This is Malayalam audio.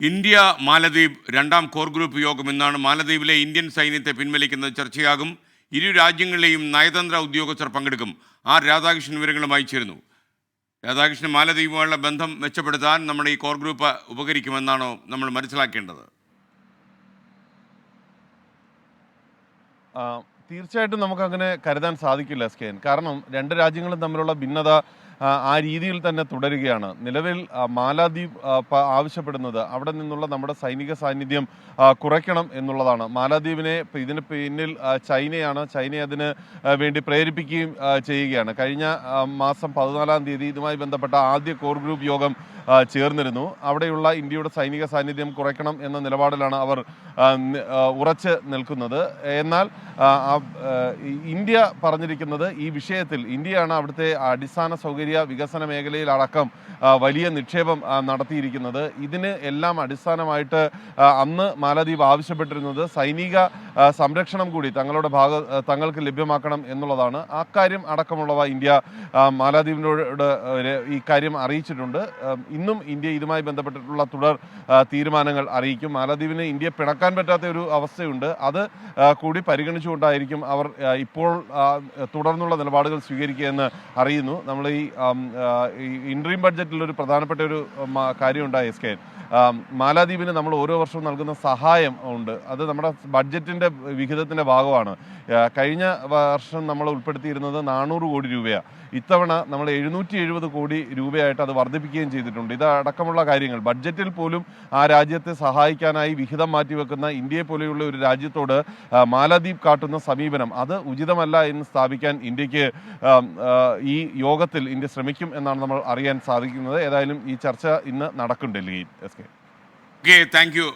ഇന്ത്യ മാലദ്വീപ് രണ്ടാം കോർ ഗ്രൂപ്പ് യോഗം ഇന്നാണ്. മാലദ്വീപിലെ ഇന്ത്യൻ സൈന്യത്തെ പിൻവലിക്കുന്നത് ചർച്ചയാകും. ഇരു രാജ്യങ്ങളിലെയും നയതന്ത്ര ഉദ്യോഗസ്ഥർ പങ്കെടുക്കും. ആർ രാധാകൃഷ്ണൻ വിവരങ്ങളുമായി ചേരുന്നു. രാധാകൃഷ്ണൻ, മാലദ്വീപുമായുള്ള ബന്ധം മെച്ചപ്പെടുത്താൻ നമ്മുടെ ഈ കോർ ഗ്രൂപ്പ് ഉപകരിക്കുമെന്നാണോ നമ്മൾ മനസ്സിലാക്കേണ്ടത്? തീർച്ചയായിട്ടും നമുക്കങ്ങനെ കരുതാൻ സാധിക്കില്ല SKN. കാരണം രണ്ട് രാജ്യങ്ങളും തമ്മിലുള്ള ഭിന്നത ആ രീതിയിൽ തന്നെ തുടരുകയാണ്. നിലവിൽ മാലദ്വീപ് ആവശ്യപ്പെടുന്നത് അവിടെ നിന്നുള്ള നമ്മുടെ സൈനിക സാന്നിധ്യം കുറയ്ക്കണം എന്നുള്ളതാണ്. മാലദ്വീപിനെ ഇതിന് പിന്നിൽ ചൈനയാണ്. ചൈനയെ അതിന് വേണ്ടി പ്രേരിപ്പിക്കുകയും ചെയ്യുകയാണ്. കഴിഞ്ഞ മാസം 14-ാം തീയതി ഇതുമായി ബന്ധപ്പെട്ട ആദ്യ കോർ ഗ്രൂപ്പ് യോഗം ചേർന്നിരുന്നു. അവിടെയുള്ള ഇന്ത്യയുടെ സൈനിക സാന്നിധ്യം കുറയ്ക്കണം എന്ന നിലപാടിലാണ് അവർ ഉറച്ച് നിൽക്കുന്നത്. എന്നാൽ ഇന്ത്യ പറഞ്ഞിരിക്കുന്നത് ഈ വിഷയത്തിൽ ഇന്ത്യയാണ് അവിടുത്തെ അടിസ്ഥാന സൗകര്യ വികസന മേഖലയിലടക്കം വലിയ നിക്ഷേപം നടത്തിയിരിക്കുന്നത്. ഇതിന് എല്ലാം അടിസ്ഥാനമായിട്ട് അന്ന് മാലദ്വീപ് ആവശ്യപ്പെട്ടിരുന്നത് സൈനിക സംരക്ഷണം കൂടി തങ്ങൾക്ക് ലഭ്യമാക്കണം എന്നുള്ളതാണ്. അക്കാര്യം അടക്കമുള്ളവ ഇന്ത്യ മാലദ്വീപിനോട് ഈ കാര്യം അറിയിച്ചിട്ടുണ്ട്. ഇന്നും ഇന്ത്യ ഇതുമായി ബന്ധപ്പെട്ടിട്ടുള്ള തുടർ തീരുമാനങ്ങൾ അറിയിക്കും. മാലദ്വീപിന് ഇന്ത്യയെ പിണക്കാൻ പറ്റാത്ത ഒരു അവസ്ഥയുണ്ട്. അത് കൂടി പരിഗണിച്ചുകൊണ്ടായിരിക്കും അവർ ഇപ്പോൾ തുടർന്നുള്ള നിലപാടുകൾ സ്വീകരിക്കുക എന്ന് അറിയുന്നു. നമ്മൾ ഈ ഇൻട്രീം ബഡ്ജറ്റിൽ ഒരു പ്രധാനപ്പെട്ട ഒരു കാര്യമുണ്ടായി SKN. മാലദ്വീപിന് നമ്മൾ ഓരോ വർഷവും നൽകുന്ന സഹായം ഉണ്ട്. അത് നമ്മുടെ ബഡ്ജറ്റിൻ്റെ വിഹിതത്തിൻ്റെ ഭാഗമാണ്. കഴിഞ്ഞ വർഷം നമ്മൾ ഉൾപ്പെടുത്തിയിരുന്നത് 400 കോടി രൂപയാണ്. ഇത്തവണ നമ്മൾ 770 കോടി രൂപയായിട്ട് അത് വർദ്ധിപ്പിക്കുകയും ചെയ്തിട്ടുണ്ട്. ഇതടക്കമുള്ള കാര്യങ്ങൾ ബഡ്ജറ്റിൽ പോലും ആ രാജ്യത്തെ സഹായിക്കാനായി വിഹിതം മാറ്റിവെക്കുന്ന ഇന്ത്യയെ പോലെയുള്ള ഒരു രാജ്യത്തോട് മാലദ്വീപ് കാട്ടുന്ന സമീപനം അത് ഉചിതമല്ല എന്ന് സ്ഥാപിക്കാൻ ഇന്ത്യക്ക് ഈ യോഗത്തിൽ ഇന്ത്യ ശ്രമിക്കും എന്നാണ് നമ്മൾ അറിയാൻ സാധിക്കുന്നത്. ഏതായാലും ഈ ചർച്ച ഇന്ന് നടക്കും ഡൽഹിയിൽ. Okay, thank you.